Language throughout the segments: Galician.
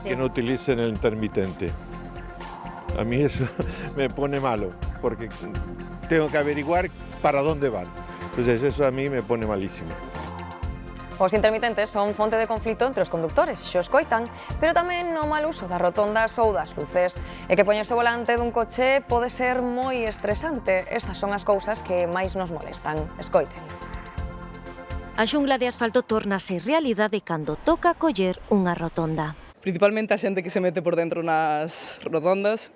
Que no utilicen el intermitente. A mí eso me pone malo, porque tengo que averiguar para dónde van. Entonces eso a mí me pone malísimo. Os intermitentes son fonte de conflito entre os condutores, xo escoitan, pero tamén no mal uso das rotondas ou das luces. E que poñerse o volante dun coche pode ser moi estresante. Estas son as cousas que máis nos molestan. Escoiten. A xungla de asfalto tórnase realidade cando toca coller unha rotonda. Principalmente a xente que se mete por dentro nas rotondas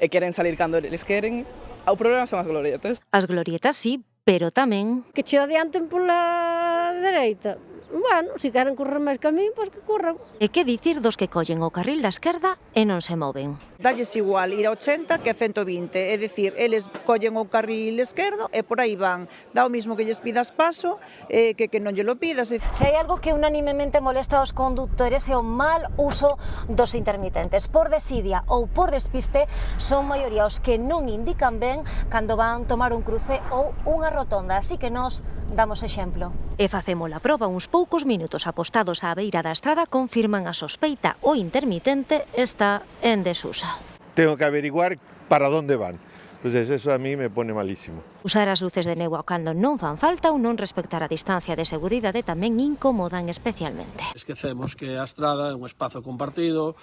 e queren salir cando eles queren. O problema son as glorietas. As glorietas sí, pero tamén Que che adianten pola dereita. Bueno, se queren correr máis que a min, pois que corran. e que dicir dos que collen o carril da esquerda e non se moven. Dalles igual ir a 80 que a 120, é dicir, eles collen o carril esquerdo e por aí van. Dá o mismo que lles pidas paso, que non lle lo pidas. Se hai algo que unanimemente molesta aos condutores é o mal uso dos intermitentes. Por desidia ou por despiste, son maioría os que non indican ben cando van tomar un cruce ou unha rotonda, así que nós damos exemplo. E facemos a proba uns poucos minutos apostados á beira da estrada confirman a sospeita o intermitente está en desuso. Tengo que averiguar para dónde van. Entonces eso a mí me pone malísimo. Usar as luces de néboa cando non fan falta ou non respectar a distancia de seguridade tamén incomodan especialmente. Esquecemos que a estrada é un espazo compartido,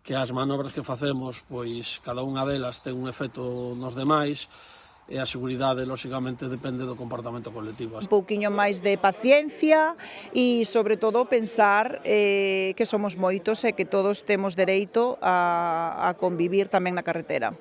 que as manobras que facemos, pois cada unha delas ten un efecto nos demais, e a seguridade, lóxicamente, depende do comportamento colectivo. Un pouquiño máis de paciencia e, sobre todo, pensar que somos moitos e que todos temos dereito a convivir tamén na carretera.